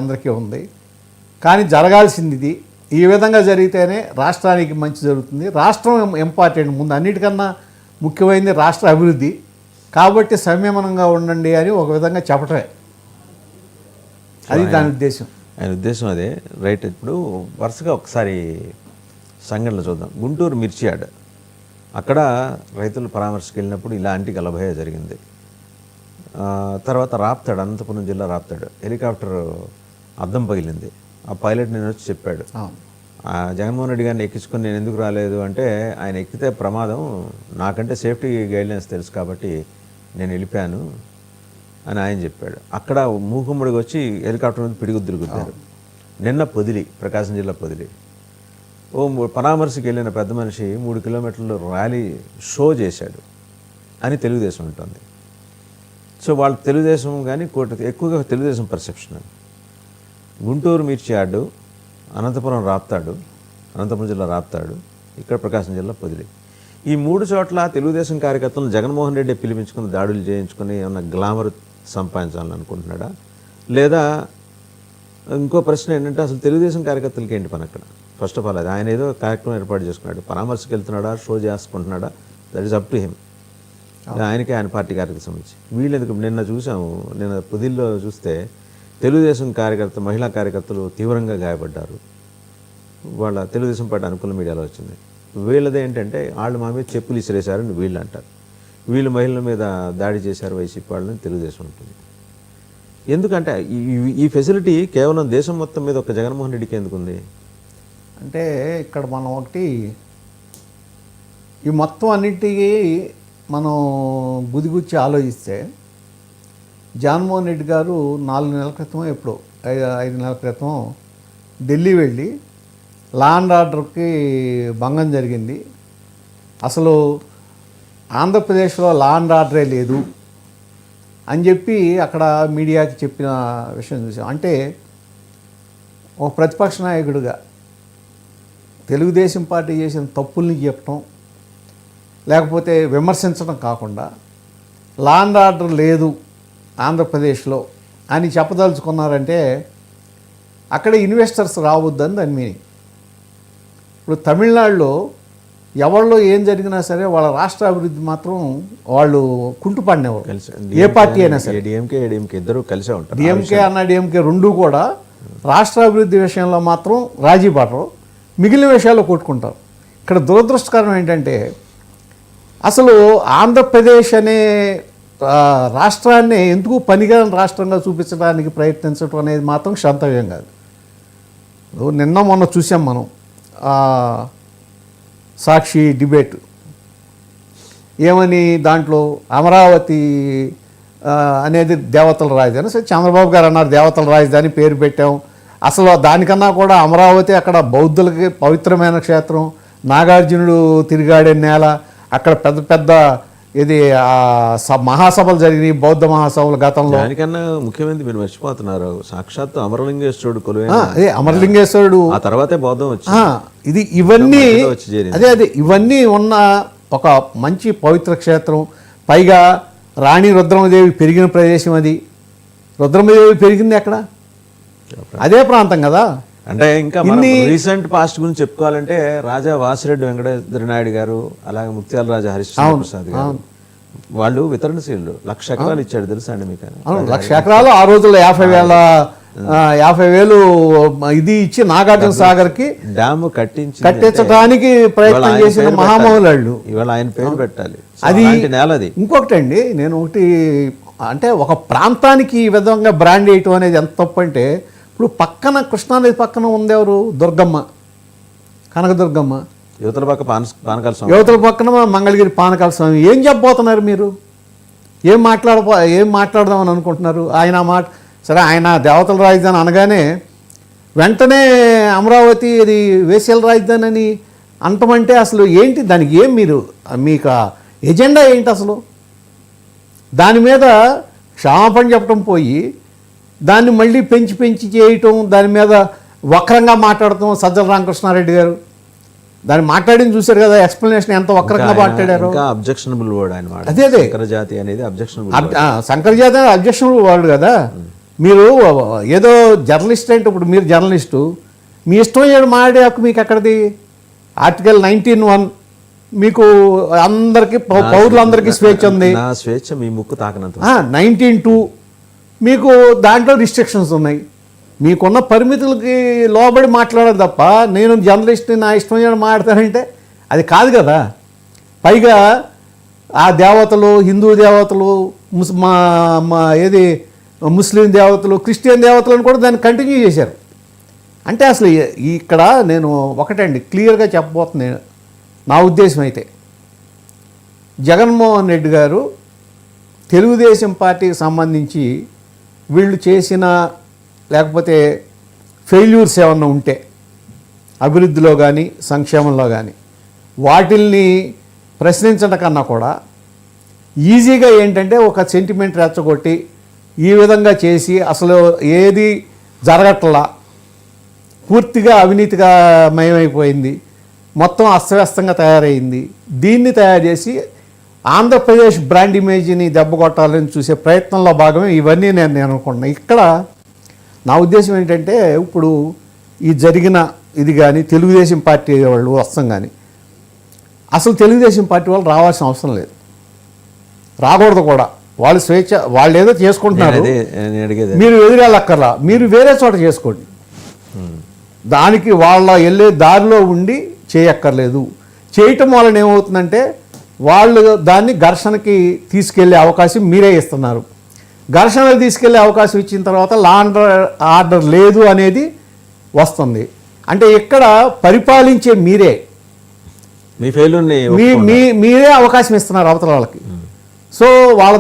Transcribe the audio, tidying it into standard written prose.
అందరికీ ఉంది. కానీ జరగాల్సింది ఇది. ఈ విధంగా జరిగితేనే రాష్ట్రానికి మంచి జరుగుతుంది. రాష్ట్రం ఇంపార్టెంట్, ముందు అన్నిటికన్నా ముఖ్యమైనది రాష్ట్ర అభివృద్ధి. కాబట్టి సంయమనంగా ఉండండి అని ఒక విధంగా చెప్పటమే, అది దాని ఉద్దేశం. ఆయన ఉద్దేశం అదే. రైట్. ఇప్పుడు వరుసగా ఒకసారి సంఘటనలు చూద్దాం. గుంటూరు మిర్చి యార్డ్, అక్కడ రైతులు పరామర్శకు వెళ్ళినప్పుడు ఇలాంటి గలభయ జరిగింది. తర్వాత రాప్తాడు, అనంతపురం జిల్లా రాప్తాడు, హెలికాప్టర్ అద్దం పగిలింది. ఆ పైలట్ నేను వచ్చి చెప్పాడు, జగన్మోహన్ రెడ్డి గారిని ఎక్కించుకొని నేను ఎందుకు రాలేదు అంటే, ఆయన ఎక్కితే ప్రమాదం, నాకంటే సేఫ్టీ గైడ్లైన్స్ తెలుసు కాబట్టి నేను వెళ్ళిపోయాను అని ఆయన చెప్పాడు. అక్కడ మూకుమ్మడికి వచ్చి హెలికాప్టర్ మీద పిడిగుద్దులు గుద్దారు. నిన్న పొదిలి, ప్రకాశం జిల్లా పొదిలి, పరామర్శకు వెళ్ళిన పెద్ద మనిషి 3 కిలోమీటర్లు ర్యాలీ షో చేశాడు అని తెలుగుదేశం ఉంటుంది. సో వాళ్ళు తెలుగుదేశం కానీ ఎక్కువగా తెలుగుదేశం పర్సెప్షన్. గుంటూరు మిర్చి యార్డు, అనంతపురం రాప్తాడు, అనంతపురం జిల్లా రాప్తాడు, ఇక్కడ ప్రకాశం జిల్లా పొదిలి, ఈ 3 చోట్ల తెలుగుదేశం కార్యకర్తలను జగన్మోహన్ రెడ్డి పిలిపించుకుని దాడులు చేయించుకుని ఏమన్నా గ్లామర్ సంపాదించాలని అనుకుంటున్నాడా? లేదా ఇంకో ప్రశ్న ఏంటంటే, అసలు తెలుగుదేశం కార్యకర్తలకి ఏంటి పని అక్కడ? ఫస్ట్ ఆఫ్ ఆల్ అది ఆయన ఏదో కార్యక్రమం ఏర్పాటు చేసుకున్నాడు, పరామర్శకు వెళ్తున్నాడా, షో చేసుకుంటున్నాడా, that is up to him. ఆయనకి, ఆయన పార్టీ కార్యకర్తలకు సంబంధించి. వీళ్ళు ఎందుకు నిన్న చూసాము, నిన్న పొదిల్లో చూస్తే తెలుగుదేశం కార్యకర్త, మహిళా కార్యకర్తలు తీవ్రంగా గాయపడ్డారు. వాళ్ళ తెలుగుదేశం పార్టీ అనుకూల మీడియాలో వచ్చింది. వీళ్ళది ఏంటంటే, వాళ్ళు మా మీద చెప్పులు ఇసిరేశారని వీళ్ళు అంటారు, వీళ్ళు మహిళల మీద దాడి చేశారు వైసీపీ వాళ్ళని తెలుగుదేశం ఉంటుంది. ఎందుకంటే ఈ ఫెసిలిటీ కేవలం దేశం మొత్తం మీద ఒక జగన్మోహన్ రెడ్డికి ఎందుకు ఉంది అంటే, ఇక్కడ మనం ఒకటి ఈ మొత్తం అన్నిటికీ మనం గుదిగుచ్చి ఆలోచిస్తే, జగన్మోహన్ రెడ్డి గారు 4 నెలల క్రితం, ఎప్పుడో 5 నెలల క్రితం ఢిల్లీ వెళ్ళి లా అండ్ ఆర్డర్కి భంగం జరిగింది, అసలు ఆంధ్రప్రదేశ్లో లా అండ్ ఆర్డరే లేదు అని చెప్పి అక్కడ మీడియాకి చెప్పిన విషయం చూసాం. అంటే ఒక ప్రతిపక్ష నాయకుడిగా తెలుగుదేశం పార్టీ చేసిన తప్పుల్ని చెప్పటం, లేకపోతే విమర్శించడం కాకుండా లా అండ్ ఆర్డర్ లేదు ఆంధ్రప్రదేశ్లో అని చెప్పదలుచుకున్నారంటే, అక్కడ ఇన్వెస్టర్స్ రావద్దని దాని మీనింగ్. ఇప్పుడు తమిళనాడులో ఎవరిలో ఏం జరిగినా సరే వాళ్ళ రాష్ట్ర అభివృద్ధి మాత్రం వాళ్ళు కుంటుపడినవారు, ఏ పార్టీ అయినా సరే. డిఎంకే ఇద్దరు కలిసే ఉంటారు. డిఎంకే అన్న డిఎంకే రెండు కూడా రాష్ట్ర అభివృద్ధి విషయంలో మాత్రం రాజీ పడరు, మిగిలిన విషయాల్లో కొట్టుకుంటారు. ఇక్కడ దురదృష్టకరం ఏంటంటే, అసలు ఆంధ్రప్రదేశ్ అనే రాష్ట్రాన్ని ఎందుకు పనికిరాని రాష్ట్రంగా చూపించడానికి ప్రయత్నించడం అనేది మాత్రం క్షంతవ్యం కాదు. నిన్న మొన్న చూసాం మనం సాక్షి డిబేట్, ఏమని దాంట్లో అమరావతి అనేది దేవతల రాజధాని, సరే చంద్రబాబు గారు అన్నారు దేవతల రాజధాని పేరు పెట్టాం. అసలు దానికన్నా కూడా అమరావతి అక్కడ బౌద్ధులకి పవిత్రమైన క్షేత్రం, నాగార్జునుడు తిరిగాడే నేల, అక్కడ పెద్ద పెద్ద ఇది మహాసభలు జరిగినాయి, బౌద్ధ మహాసభలు గతంలో. దానికన్నా ముఖ్యమైనది మీరు మర్చిపోతున్నారు, సాక్షాత్తు అమరలింగేశ్వరుడు కొలువే. అదే అమరలింగేశ్వరుడు, ఆ తర్వాతే బౌద్ధం వచ్చింది. ఇది ఇవన్నీ అదే ఇవన్నీ ఉన్న ఒక మంచి పవిత్ర క్షేత్రం. పైగా రాణి రుద్రమదేవి పెరిగిన ప్రదేశం అది. రుద్రమదేవి పెరిగింది ఎక్కడ? అదే ప్రాంతం కదా. అంటే ఇంకా రీసెంట్ పాస్ట్ గురించి చెప్పుకోవాలంటే, రాజా వాసిరెడ్డి వెంకటేశ్వర నాయుడు గారు, అలాగే ముత్యాల రాజా హరిశ్చంద్ర ప్రసాద్ గారు, వాళ్ళు వితరణశీలు. 1,00,000 ఎకరాలు ఇచ్చాడు, తెలుసా అండి మీకు? 1,00,000 ఎకరాలు ఆ రోజుల్లో 50,000 ఇది ఇచ్చి నాగార్జున సాగర్ కి డ్యామ్ కట్టించడానికి ప్రయత్నం చేసిన మహామహులు. ఇవాళ ఆయన పేరు పెట్టాలి. అది నేలది. ఇంకొకటి అండి, నేను ఒకటి అంటే, ఒక ప్రాంతానికి ఈ విధంగా బ్రాండ్ వేయటం అనేది ఎంత తప్పు అంటే, ఇప్పుడు పక్కన కృష్ణానది పక్కన ఉందెవరు? దుర్గమ్మ, కనకదుర్గమ్మ. యువతల పక్క పానకాల స్వామి, యువతల పక్కన మంగళగిరి పానకాల స్వామి. ఏం చెప్పబోతున్నారు మీరు? ఏం మాట్లాడదామని అనుకుంటున్నారు? ఆయన మాట సరే, ఆయన దేవతల రాజధాని అనగానే వెంటనే అమరావతి ఇది వేశ్యల రాజధాని అని అంటమంటే అసలు ఏంటి? దానికి ఏం మీకు ఎజెండా ఏంటి అసలు? దాని మీద క్షమాపణ చెప్పడం పోయి దాన్ని మళ్ళీ పెంచి చేయటం, దాని మీద వక్రంగా మాట్లాడటం. సజ్జల రామకృష్ణారెడ్డి గారు దాన్ని మాట్లాడింది చూశారు కదా, ఎక్స్ప్లెనేషన్ ఎంత వక్రంగా మాట్లాడారు. అబ్జెక్షనబుల్ వర్డ్ ఆయన. అదే సంకరజాతి అనేది అబ్జెక్షనబుల్, సంకరజాతి అనేది అబ్జెక్షనబుల్ వర్డ్ కదా. మీరు ఏదో జర్నలిస్ట్ అంటే ఇప్పుడు మీరు జర్నలిస్టు మీ ఇష్టం ఏడు మాడే హక్కు మీకు ఎక్కడిది? ఆర్టికల్ 19(1) మీకు అందరికీ పౌరులందరికీ స్వేచ్ఛ ఉంది. నా స్వేచ్ఛ మీ ముక్కు తాకనంత. 19(2) మీకు దాంట్లో రిస్ట్రిక్షన్స్ ఉన్నాయి. మీకున్న పరిమితులకి లోబడి మాట్లాడదు తప్ప నేను జర్నలిస్ట్ని నా ఇష్టం ఏడు మాట్లాడతానంటే అది కాదు కదా. పైగా ఆ దేవతలు, హిందూ దేవతలు, ఏది ముస్లిం దేవతలు, క్రిస్టియన్ దేవతలను కూడా దాన్ని కంటిన్యూ చేశారు. అంటే అసలు ఇక్కడ నేను ఒకటండి క్లియర్గా చెప్పబోతున్నాను. నా ఉద్దేశం అయితే జగన్మోహన్ రెడ్డి గారు తెలుగుదేశం పార్టీకి సంబంధించి వీళ్ళు చేసిన లేకపోతే ఫెయిల్యూర్స్ ఏమన్నా ఉంటే అభివృద్ధిలో కానీ సంక్షేమంలో కానీ వాటిల్ని ప్రశ్నించడం కన్నా కూడా ఈజీగా ఏంటంటే ఒక సెంటిమెంట్ రెచ్చగొట్టి ఈ విధంగా చేసి అసలు ఏది జరగట్లా, పూర్తిగా అవినీతిగా మయమైపోయింది, మొత్తం అస్తవ్యస్తంగా తయారైంది, దీన్ని తయారు చేసి ఆంధ్రప్రదేశ్ బ్రాండ్ ఇమేజ్ని దెబ్బ కొట్టాలని చూసే ప్రయత్నంలో భాగమే ఇవన్నీ నేను అనుకుంటున్నాను. ఇక్కడ నా ఉద్దేశం ఏంటంటే ఇప్పుడు ఈ జరిగిన ఇది కానీ తెలుగుదేశం పార్టీ వాళ్ళు వస్తాం కానీ అసలు తెలుగుదేశం పార్టీ వాళ్ళు రావాల్సిన అవసరం లేదు, రాకూడదు కూడా. వాళ్ళు స్వేచ్ఛ, వాళ్ళు ఏదో చేసుకుంటున్నారు, మీరు ఎదురెళ్ళక్కర్లా, మీరు వేరే చోట చేసుకోండి. దానికి వాళ్ళ వెళ్ళే దారిలో ఉండి చేయక్కర్లేదు. చేయటం వలన ఏమవుతుందంటే వాళ్ళు దాన్ని ఘర్షణకి తీసుకెళ్లే అవకాశం మీరే ఇస్తున్నారు. ఘర్షణకు తీసుకెళ్లే అవకాశం ఇచ్చిన తర్వాత లా అండ్ ఆర్డర్ లేదు అనేది వస్తుంది. అంటే ఇక్కడ పరిపాలించే మీరే మీ ఫెయిల్యూర్ని మీరే అవకాశం ఇస్తున్నారు అవతల వాళ్ళకి. సో వాళ్ళ